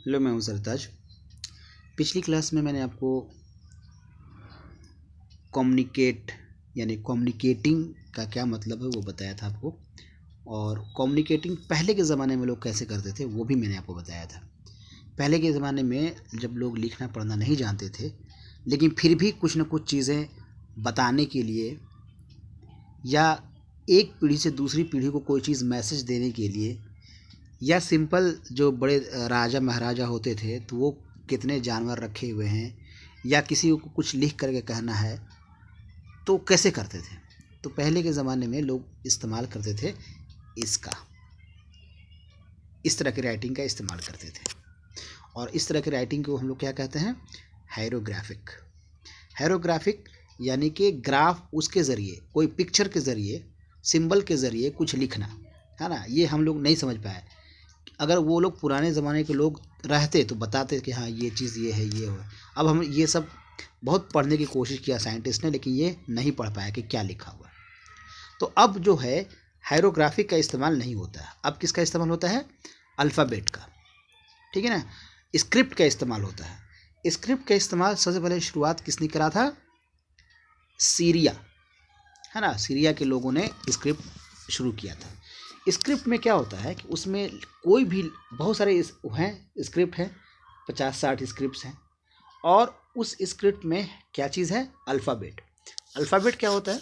Hello, मैं हूं सरताज। पिछली क्लास में मैंने आपको कम्युनिकेट यानी कम्युनिकेटिंग का क्या मतलब है वो बताया था आपको, और कम्युनिकेटिंग पहले के ज़माने में लोग कैसे करते थे वो भी मैंने आपको बताया था। पहले के ज़माने में जब लोग लिखना पढ़ना नहीं जानते थे, लेकिन फिर भी कुछ न कुछ चीज़ें बताने के लिए या एक पीढ़ी से दूसरी पीढ़ी को कोई चीज़ मैसेज देने के लिए, या सिंपल जो बड़े राजा महाराजा होते थे तो वो कितने जानवर रखे हुए हैं या किसी को कुछ लिख करके कहना है तो कैसे करते थे। तो पहले के ज़माने में लोग इस्तेमाल करते थे इसका, इस तरह की राइटिंग का इस्तेमाल करते थे। और इस तरह की राइटिंग को हम लोग क्या कहते हैं? हायरोग्राफिक। हायरोग्राफिक यानी कि ग्राफ, उसके ज़रिए कोई पिक्चर के ज़रिए, सिंबल के ज़रिए कुछ लिखना, है ना। ये हम लोग नहीं समझ पाए। अगर वो लोग पुराने ज़माने के लोग रहते तो बताते कि हाँ ये चीज़ ये है, ये हो। अब हम ये सब बहुत पढ़ने की कोशिश किया साइंटिस्ट ने, लेकिन ये नहीं पढ़ पाया कि क्या लिखा हुआ। तो अब जो है हायरोग्राफिक का इस्तेमाल नहीं होता है। अब किसका इस्तेमाल होता है? अल्फ़ाबेट का, ठीक है ना। स्क्रिप्ट का इस्तेमाल होता है। स्क्रिप्ट का इस्तेमाल सबसे पहले शुरुआत किसने करा था? सीरिया, है ना। सीरिया के लोगों ने स्क्रिप्ट शुरू किया था। स्क्रिप्ट में क्या होता है कि उसमें कोई भी बहुत सारे हैं स्क्रिप्ट हैं, 50-60 स्क्रिप्ट्स हैं। और उस स्क्रिप्ट में क्या चीज़ है? अल्फ़ाबेट। अल्फ़ाबेट क्या होता है?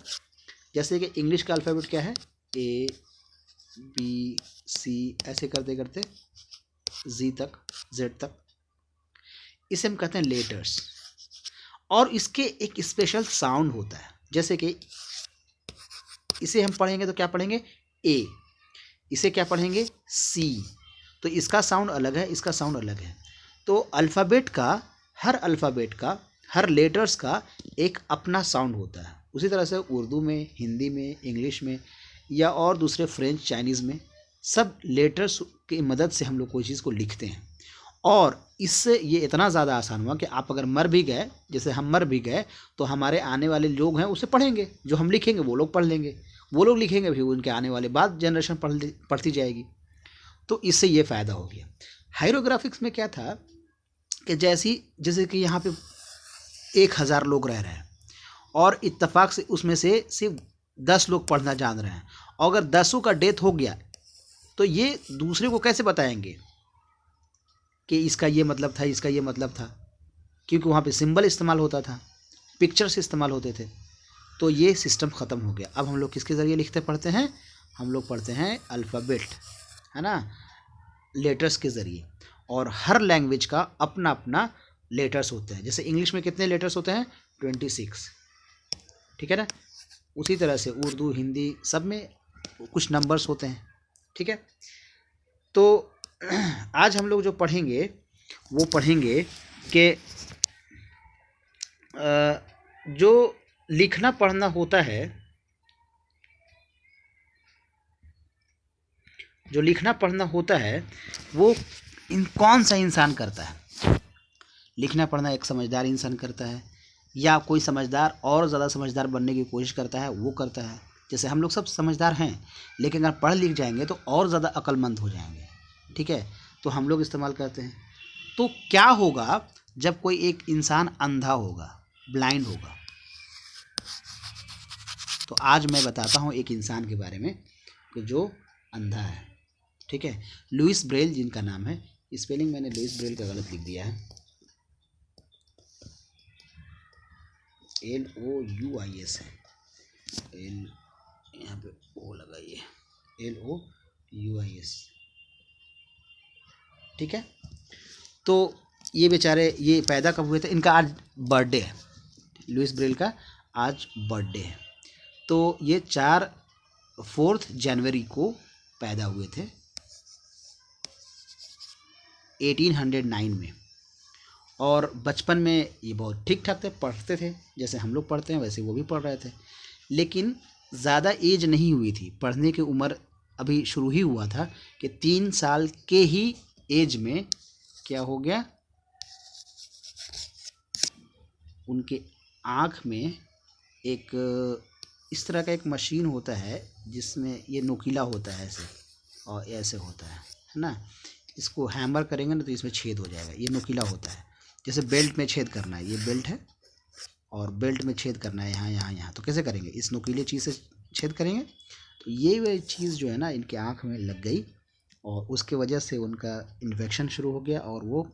जैसे कि इंग्लिश का अल्फ़ाबेट क्या है? A B C, ऐसे करते करते Z तक, Z तक। इसे हम कहते हैं लेटर्स। और इसके एक स्पेशल साउंड होता है। जैसे कि इसे हम पढ़ेंगे तो क्या पढ़ेंगे? A। इसे क्या पढ़ेंगे? C। तो इसका साउंड अलग है, इसका साउंड अलग है। तो अल्फ़ाबेट का, हर अल्फ़ाबेट का, हर लेटर्स का एक अपना साउंड होता है। उसी तरह से उर्दू में, हिंदी में, इंग्लिश में या और दूसरे फ्रेंच, चाइनीज़ में सब लेटर्स की मदद से हम लोग कोई चीज़ को लिखते हैं। और इससे ये इतना ज़्यादा आसान हुआ कि आप अगर मर भी गए, जैसे हम मर भी गए, तो हमारे आने वाले लोग हैं उसे पढ़ेंगे। जो हम लिखेंगे वो लोग पढ़ लेंगे, वो लोग लिखेंगे भी, उनके आने वाले बाद जनरेशन पढ़ती जाएगी। तो इससे ये फ़ायदा हो गया। हायरोग्राफिक्स में क्या था कि जैसे कि यहाँ पे 1000 लोग रह रहे हैं और इत्तेफाक से उसमें से सिर्फ 10 लोग पढ़ना जान रहे हैं, और अगर 10 का डेथ हो गया तो ये दूसरे को कैसे बताएंगे कि इसका ये मतलब था, इसका ये मतलब था? क्योंकि वहाँ पे सिंबल इस्तेमाल होता था, पिक्चर्स इस्तेमाल होते थे। तो ये सिस्टम ख़त्म हो गया। अब हम लोग किसके ज़रिए लिखते पढ़ते हैं? हम लोग पढ़ते हैं अल्फ़ाबेट, है ना, लेटर्स के ज़रिए। और हर लैंग्वेज का अपना अपना लेटर्स होते हैं। जैसे इंग्लिश में कितने लेटर्स होते हैं? 26, ठीक है ना। उसी तरह से उर्दू, हिंदी सब में कुछ नंबर्स होते हैं, ठीक है। तो आज हम लोग जो पढ़ेंगे वो पढ़ेंगे कि जो लिखना पढ़ना होता है, जो लिखना पढ़ना होता है वो कौन सा इंसान करता है? लिखना पढ़ना एक समझदार इंसान करता है, या कोई समझदार और ज़्यादा समझदार बनने की कोशिश करता है वो करता है। जैसे हम लोग सब समझदार हैं, लेकिन अगर पढ़ लिख जाएंगे तो और ज़्यादा अक्लमंद हो जाएंगे, ठीक है। तो हम लोग इस्तेमाल करते हैं। तो क्या होगा जब कोई एक इंसान अंधा होगा, ब्लाइंड होगा? तो आज मैं बताता हूँ एक इंसान के बारे में कि जो अंधा है, ठीक है। लुइस ब्रेल जिनका नाम है, स्पेलिंग मैंने लुइस ब्रेल का गलत लिख दिया है, LOUIS है, एल यहाँ पे ओ लगाइए, LOUIS, ठीक है। तो ये बेचारे ये पैदा कब हुए थे? इनका आज बर्थडे है, लुइस ब्रेल का आज बर्थडे है। तो ये 4 जनवरी को पैदा हुए थे 1809 में। और बचपन में ये बहुत ठीक ठाक थे, पढ़ते थे, जैसे हम लोग पढ़ते हैं वैसे वो भी पढ़ रहे थे। लेकिन ज़्यादा एज नहीं हुई थी, पढ़ने की उम्र अभी शुरू ही हुआ था कि 3 साल के ही एज में क्या हो गया, उनके आँख में एक इस तरह का एक मशीन होता है जिसमें ये नुकीला होता है ऐसे, और ऐसे होता है ना। इसको हैमर करेंगे ना तो इसमें छेद हो जाएगा, ये नुकीला होता है। जैसे बेल्ट में छेद करना है, ये बेल्ट है और बेल्ट में छेद करना है यहाँ यहाँ यहाँ, तो कैसे करेंगे, इस नुकीले चीज़ से छेद करेंगे। तो ये वे चीज़ जो है ना इनके आँख में लग गई और उसके वजह से उनका इन्फेक्शन शुरू हो गया और वो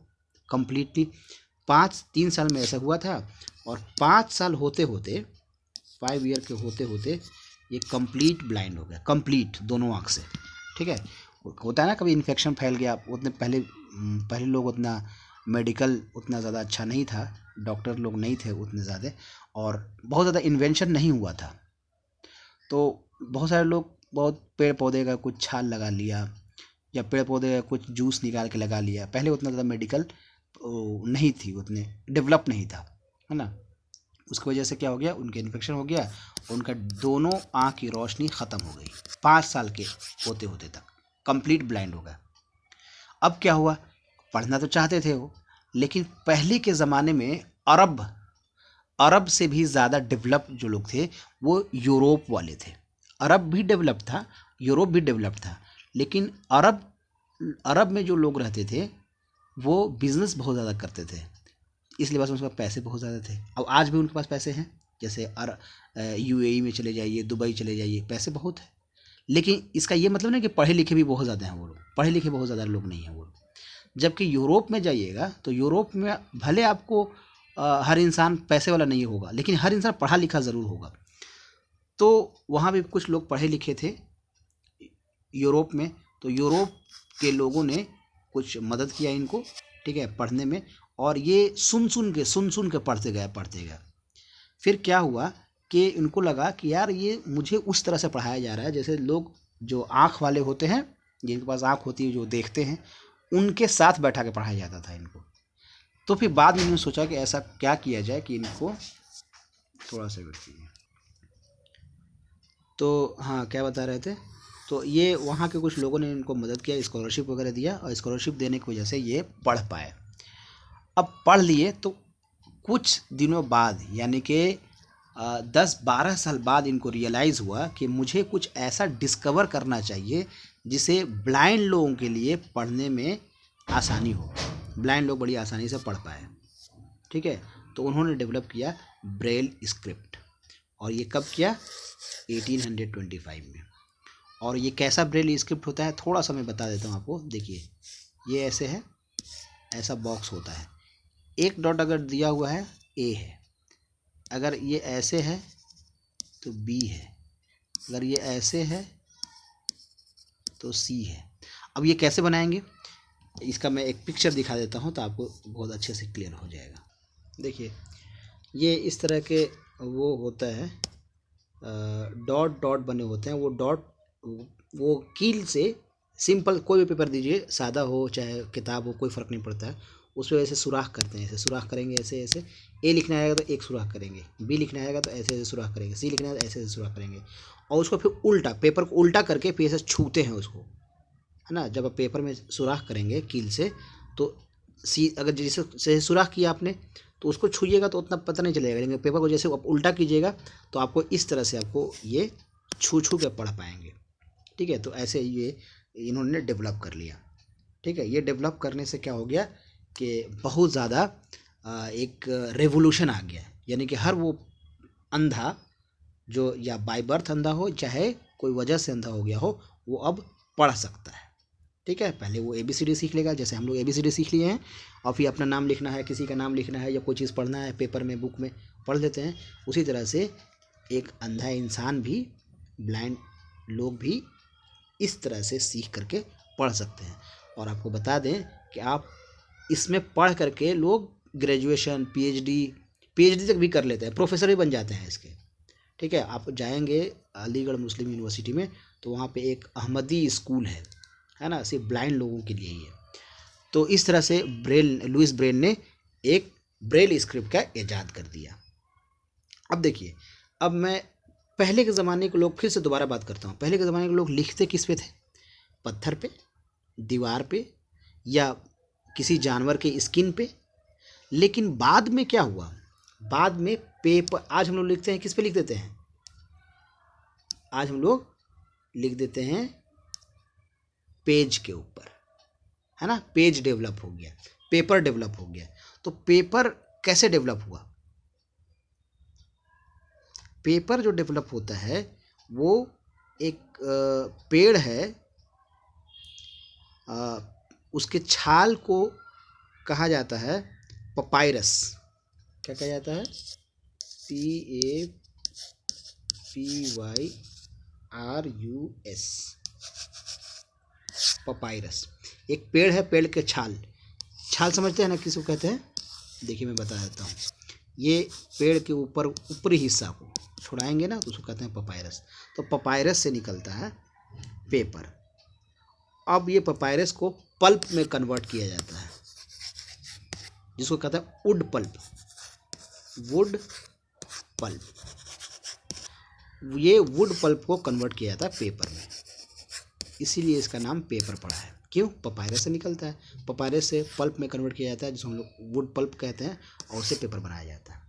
कम्प्लीटली 3 साल में ऐसा हुआ था। और 5 साल होते होते 5 ईयर के होते होते ये कंप्लीट ब्लाइंड हो गया, कंप्लीट दोनों आँख से। ठीक है, होता है ना कभी इन्फेक्शन फैल गया, उतने पहले लोग उतना मेडिकल उतना ज़्यादा अच्छा नहीं था, डॉक्टर लोग नहीं थे उतने ज़्यादा और बहुत ज़्यादा इन्वेंशन नहीं हुआ था। तो बहुत सारे लोग बहुत पेड़ पौधे का कुछ छाल लगा लिया या पेड़ पौधे का कुछ जूस निकाल के लगा लिया। पहले उतना ज़्यादा मेडिकल नहीं थी, उतने डेवलप नहीं था, है ना। उसकी वजह से क्या हो गया, उनके इन्फेक्शन हो गया, उनका दोनों आँख की रोशनी ख़त्म हो गई 5 साल के होते होते तक, कंप्लीट ब्लाइंड हो गया। अब क्या हुआ, पढ़ना तो चाहते थे वो, लेकिन पहले के ज़माने में अरब से भी ज़्यादा डेवलप जो लोग थे वो यूरोप वाले थे। अरब भी डेवलप था, यूरोप भी डेवलप था, लेकिन अरब में जो लोग रहते थे वो बिज़नेस बहुत ज़्यादा करते थे, इसलिए बस उनके पास पैसे बहुत ज़्यादा थे। अब आज भी उनके पास पैसे हैं, जैसे UAE में चले जाइए, दुबई चले जाइए, पैसे बहुत है। लेकिन इसका ये मतलब नहीं कि पढ़े लिखे भी बहुत ज़्यादा हैं वो लोग, पढ़े लिखे बहुत ज़्यादा लोग नहीं हैं वो लोग। जबकि यूरोप में जाइएगा तो यूरोप में भले आपको हर इंसान पैसे वाला नहीं होगा, लेकिन हर इंसान पढ़ा लिखा ज़रूर होगा। तो वहाँ भी कुछ लोग पढ़े लिखे थे यूरोप में, तो यूरोप के लोगों ने कुछ मदद किया इनको, ठीक है, पढ़ने में। और ये सुन सुन के पढ़ते गए। फिर क्या हुआ कि इनको लगा कि यार ये मुझे उस तरह से पढ़ाया जा रहा है जैसे लोग जो आँख वाले होते हैं, जिनके पास आँख होती है, जो देखते हैं, उनके साथ बैठा के पढ़ाया जाता था इनको। तो फिर बाद में इन्होंने सोचा कि ऐसा क्या किया जाए कि इनको थोड़ा सा वेट कीजिए। तो हाँ, क्या बता रहे थे, तो ये वहाँ के कुछ लोगों ने इनको मदद किया, स्कॉलरशिप वगैरह दिया और स्कॉलरशिप देने की वजह से ये पढ़ पाए। अब पढ़ लिए तो कुछ दिनों बाद यानी कि 10-12 साल बाद इनको रियलाइज़ हुआ कि मुझे कुछ ऐसा डिस्कवर करना चाहिए जिसे ब्लाइंड लोगों के लिए पढ़ने में आसानी हो, ब्लाइंड लोग बड़ी आसानी से पढ़ पाए। ठीक है, तो उन्होंने डेवलप किया ब्रेल स्क्रिप्ट। और ये कब किया, 1825 में। और ये कैसा ब्रेल स्क्रिप्ट होता है थोड़ा सा मैं बता देता हूँ आपको। देखिए, ये ऐसे है, ऐसा बॉक्स होता है, एक डॉट अगर दिया हुआ है A है, अगर ये ऐसे है तो B है, अगर ये ऐसे है तो C है। अब ये कैसे बनाएंगे, इसका मैं एक पिक्चर दिखा देता हूँ तो आपको बहुत अच्छे से क्लियर हो जाएगा। देखिए, ये इस तरह के वो होता है, डॉट डॉट बने होते हैं। वो डॉट वो कील से सिंपल कोई भी पेपर दीजिए, सादा हो चाहे किताब हो, कोई फ़र्क नहीं पड़ता है, उस पर ऐसे सुराख करते हैं, ऐसे सुराख करेंगे, ऐसे ऐसे। A लिखना आएगा तो एक सुराख करेंगे, B लिखना आएगा तो ऐसे ऐसे सुराख करेंगे, C लिखना है तो ऐसे ऐसे सुराख करेंगे। और उसको फिर उल्टा, पेपर को उल्टा करके फिर ऐसे छूते हैं उसको, है ना। जब आप पेपर में सुराख करेंगे कील से तो अगर जैसे सुराख किया आपने तो उसको छूइएगा तो उतना पता नहीं चलेगा, लेकिन पेपर को जैसे आप उल्टा कीजिएगा तो आपको इस तरह से आपको ये छू के पढ़ पाएंगे। ठीक है, तो ऐसे ये इन्होंने डेवलप कर लिया। ठीक है, ये डेवलप करने से क्या हो गया कि बहुत ज़्यादा एक रेवोल्यूशन आ गया, यानी कि हर वो अंधा जो या बाय बर्थ अंधा हो चाहे कोई वजह से अंधा हो गया हो, वो अब पढ़ सकता है। ठीक है, पहले वो ABCD सीख लेगा, जैसे हम लोग ABCD सीख लिए हैं, और फिर अपना नाम लिखना है, किसी का नाम लिखना है या कोई चीज़ पढ़ना है पेपर में, बुक में पढ़ लेते हैं। उसी तरह से एक अंधा इंसान भी, ब्लाइंड लोग भी इस तरह से सीख करके पढ़ सकते हैं। और आपको बता दें कि आप इसमें पढ़ करके लोग ग्रेजुएशन, PhD तक भी कर लेते हैं, प्रोफेसर भी बन जाते हैं इसके। ठीक है, आप जाएंगे अलीगढ़ मुस्लिम यूनिवर्सिटी में तो वहाँ पे एक अहमदी स्कूल है ना, सिर्फ ब्लाइंड लोगों के लिए ही है। तो इस तरह से लुइस ब्रेल ने एक ब्रेल स्क्रिप्ट का ईजाद कर दिया। अब देखिए, अब मैं पहले के ज़माने के लोग, फिर से दोबारा बात करता हूँ, पहले के ज़माने के लोग लिखते किस पे थे, पत्थर पे, दीवार पे या किसी जानवर के स्किन पे। लेकिन बाद में क्या हुआ, बाद में पेपर, आज हम लोग लिखते हैं किस पे लिख देते हैं, आज हम लोग लिख देते हैं पेज के ऊपर, है ना, पेज डेवलप हो गया, पेपर डेवलप हो गया। तो पेपर कैसे डेवलप हुआ? पेपर जो डेवलप होता है वो एक पेड़ है, उसके छाल को कहा जाता है पपायरस। क्या कहा जाता है? PAPYRUS, papyrus. एक पेड़ है, पेड़ के छाल, छाल समझते हैं ना किसको कहते हैं? देखिए मैं बता देता हूँ। ये पेड़ के ऊपर ऊपरी हिस्सा को छुड़ाएंगे ना तो उसको कहते हैं पपायरस। तो पपायरस से निकलता है पेपर। अब ये पपायरस को पल्प में कन्वर्ट किया जाता है, जिसको कहते हैं वुड पल्प। वुड पल्प, ये वुड पल्प को कन्वर्ट किया जाता है पेपर में, इसीलिए इसका नाम पेपर पड़ा है। क्यों? पपायरस से निकलता है, पपायरस से पल्प में कन्वर्ट किया जाता है, जिसको हम लोग वुड पल्प कहते हैं, और उससे पेपर बनाया जाता है।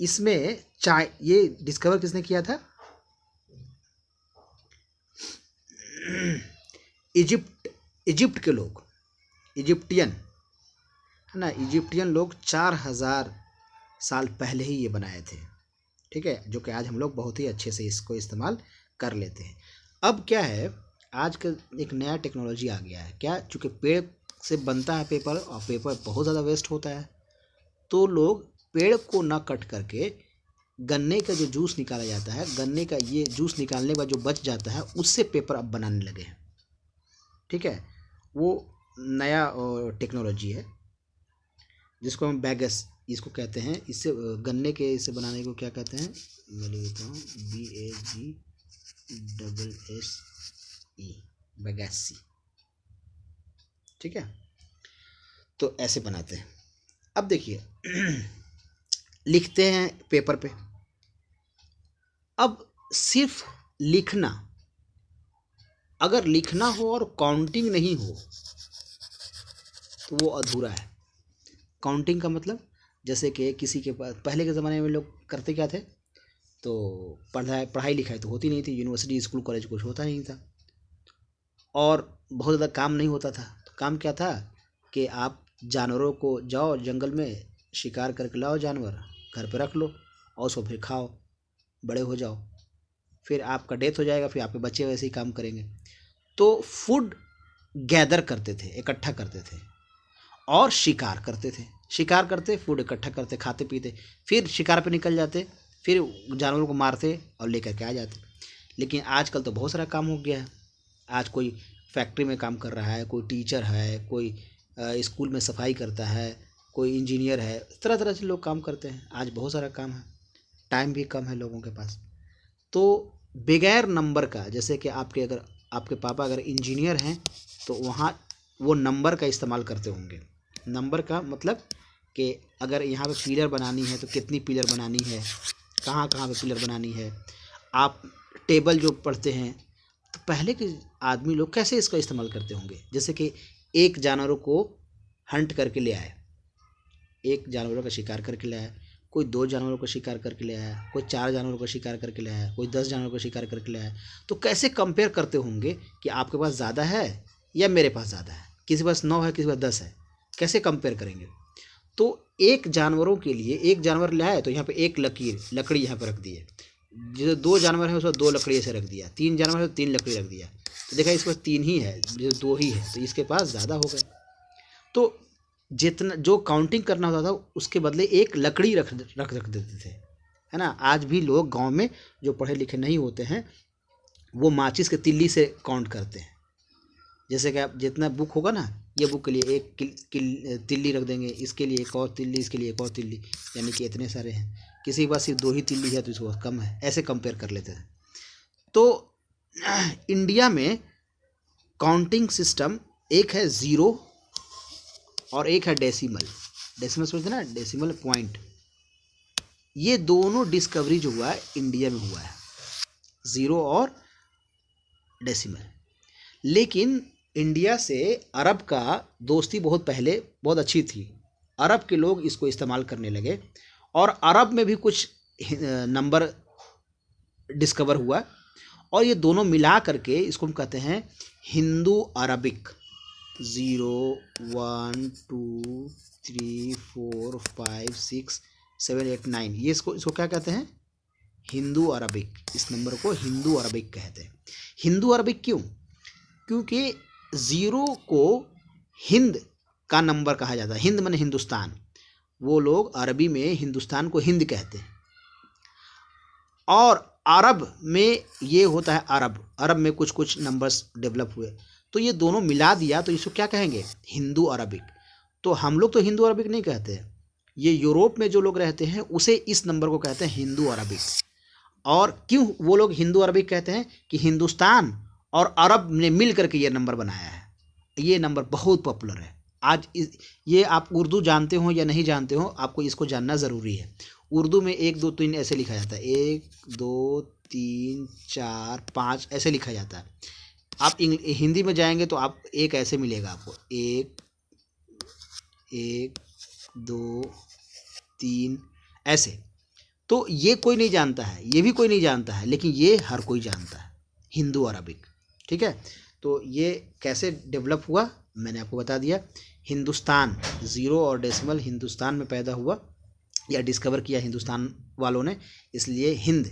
इसमें चाय, ये डिस्कवर किसने किया था? इजिप्ट के लोग, इजिप्टियन, है ना, इजिप्टियन लोग 4000 साल पहले ही ये बनाए थे। ठीक है, जो कि आज हम लोग बहुत ही अच्छे से इसको इस्तेमाल कर लेते हैं। अब क्या है, आज का एक नया टेक्नोलॉजी आ गया है। क्या? चूँकि पेड़ से बनता है पेपर, और पेपर बहुत ज़्यादा वेस्ट होता है, तो लोग पेड़ को ना कट करके गन्ने का जो जूस निकाला जाता है, गन्ने का ये जूस निकालने के बाद जो बच जाता है, उससे पेपर अब बनाने लगे हैं। ठीक है, वो नया टेक्नोलॉजी है, जिसको हम बैगस इसको कहते हैं। इससे गन्ने के इसे बनाने को क्या कहते हैं? मैं लिख देता हूँ, BAGSSE, बैगेसी। ठीक है, तो ऐसे बनाते हैं। अब देखिए लिखते हैं पेपर पे। अब सिर्फ लिखना, अगर लिखना हो और काउंटिंग नहीं हो तो वो अधूरा है। काउंटिंग का मतलब, जैसे कि किसी के पास पहले के ज़माने में लोग करते क्या थे, तो पढ़ाई लिखाई तो होती नहीं थी, यूनिवर्सिटी स्कूल कॉलेज कुछ होता नहीं था, और बहुत ज़्यादा काम नहीं होता था। तो काम क्या था कि आप जानवरों को जाओ जंगल में शिकार करके लाओ, जानवर घर पे रख लो, और उसको फिर खाओ, बड़े हो जाओ, फिर आपका डेथ हो जाएगा, फिर आपके बच्चे वैसे ही काम करेंगे। तो फूड गैदर करते थे, इकट्ठा करते थे, और शिकार करते थे। शिकार करते, फूड इकट्ठा करते, खाते पीते, फिर शिकार पे निकल जाते, फिर जानवरों को मारते और लेकर के आ जाते। लेकिन आजकल तो बहुत सारा काम हो गया है। आज कोई फैक्ट्री में काम कर रहा है, कोई टीचर है, कोई स्कूल में सफाई करता है, कोई इंजीनियर है, तरह तरह से लोग काम करते हैं। आज बहुत सारा काम है, टाइम भी कम है लोगों के पास। तो बगैर नंबर का, जैसे कि अगर आपके पापा अगर इंजीनियर हैं तो वहाँ वो नंबर का इस्तेमाल करते होंगे। नंबर का मतलब कि अगर यहाँ पे पिलर बनानी है तो कितनी पिलर बनानी है, कहाँ कहाँ पे पिलर बनानी है। आप टेबल जो पढ़ते हैं, तो पहले के आदमी लोग कैसे इसका इस्तेमाल करते होंगे? जैसे कि एक जानवरों को हंट करके ले आए, एक जानवरों का शिकार करके ले आया, कोई 2 जानवरों को शिकार करके ले आया, कोई 4 जानवरों को शिकार करके ले आया, कोई 10 जानवरों को शिकार करके ले आया। तो कैसे कंपेयर करते होंगे कि आपके पास ज़्यादा है या मेरे पास ज़्यादा है, किसी पास 9 है, किसी पास 10 है, कैसे कंपेयर करेंगे? तो एक जानवरों के लिए, एक जानवर ले आए तो यहाँ पे एक लकड़ी यहाँ पर रख दी है, जो 2 जानवर है उसको 2 लकड़ी ऐसे रख दिया, 3 जानवर है तो 3 लकड़ी रख दिया, तो देखा इसके पास 3 ही है, जो 2 ही है, तो इसके पास ज़्यादा हो गए। तो जितना जो काउंटिंग करना होता था उसके बदले एक लकड़ी रख देते थे, है ना। आज भी लोग गांव में जो पढ़े लिखे नहीं होते हैं वो माचिस के तिल्ली से काउंट करते हैं। जैसे कि आप जितना बुक होगा ना, ये बुक के लिए एक तिल्ली रख देंगे, इसके लिए एक और तिल्ली, इसके लिए एक और तिल्ली, यानी कि इतने सारे हैं। किसी के पास सिर्फ 2 ही तिल्ली है तो इसको कम है, ऐसे कंपेयर कर लेते हैं। तो इंडिया में काउंटिंग सिस्टम एक है ज़ीरो और एक है डेसिमल। डेसिमल समझते ना, डेसिमल पॉइंट। ये दोनों डिस्कवरी जो हुआ है इंडिया में हुआ है, ज़ीरो और डेसिमल। लेकिन इंडिया से अरब का दोस्ती बहुत पहले बहुत अच्छी थी। अरब के लोग इसको इस्तेमाल करने लगे और अरब में भी कुछ नंबर डिस्कवर हुआ, और ये दोनों मिला करके इसको हम कहते हैं हिंदू अरबिक। 0 1 2 3 4 5 6 7 8 9, ये इसको क्या कहते हैं? Hindu Arabic. इस नंबर को हिंदू अरबिक कहते हैं। हिंदू अरबिक क्यों? क्योंकि 0 को हिंद का नंबर कहा जाता है। हिंद माने हिंदुस्तान, वो लोग अरबी में हिंदुस्तान को हिंद कहते हैं। और अरब में ये होता है अरब, अरब में कुछ कुछ नंबर्स डेवलप हुए, तो ये दोनों मिला दिया तो इसको क्या कहेंगे? Hindu Arabic. तो हम लोग तो हिंदू अरबिक नहीं कहते हैं, ये यूरोप में जो लोग रहते हैं उसे इस नंबर को कहते हैं हिंदू अरबिक। और क्यों वो लोग हिंदू अरबिक कहते हैं? कि हिंदुस्तान और अरब ने मिल करके ये नंबर बनाया है। ये नंबर बहुत पॉपुलर है। ये आप उर्दू जानते हो या नहीं जानते हो, आपको इसको जानना ज़रूरी है। उर्दू में 1 2 3 ऐसे लिखा जाता है, 1 2 3 4 5 ऐसे लिखा जाता है। आप हिंदी में जाएंगे तो आप एक ऐसे मिलेगा आपको, 1 1 2 3 ऐसे। तो ये कोई नहीं जानता है, ये भी कोई नहीं जानता है, लेकिन ये हर कोई जानता है, हिंदू अरबिक। ठीक है, तो ये कैसे डेवलप हुआ मैंने आपको बता दिया। हिंदुस्तान, 0 और डेसिमल हिंदुस्तान में पैदा हुआ या डिस्कवर किया हिंदुस्तान वालों ने, इसलिए हिंद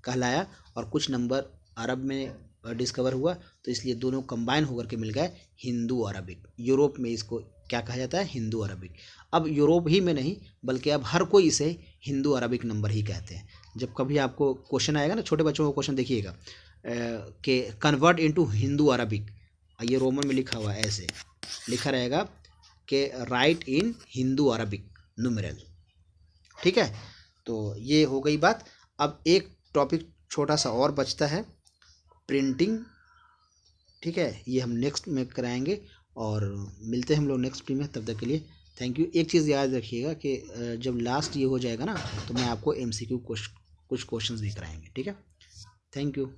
कहलाया। और कुछ नंबर अरब में डिस्कवर हुआ तो इसलिए दोनों कंबाइन होकर के मिल गए हिंदू अरबिक। यूरोप में इसको क्या कहा जाता है? Hindu Arabic. अब यूरोप ही में नहीं बल्कि अब हर कोई इसे हिंदू अरबिक नंबर ही कहते हैं। जब कभी आपको क्वेश्चन आएगा ना, छोटे बच्चों को क्वेश्चन देखिएगा कि कन्वर्ट इनटू हिंदू अरबिक, ये रोमन में लिखा हुआ है, ऐसे लिखा रहेगा कि राइट इन हिंदू अरबिक न्यूमेरल। ठीक है, तो ये हो गई बात। अब एक टॉपिक छोटा सा और बचता है, प्रिंटिंग। ठीक है, ये हम नेक्स्ट में कराएंगे और मिलते हैं हम लोग नेक्स्ट वीडियो में। तब तक के लिए थैंक यू। एक चीज़ याद रखिएगा कि जब लास्ट ये हो जाएगा ना तो मैं आपको MCQ कुछ क्वेश्चंस भी कराएंगे। ठीक है, थैंक यू।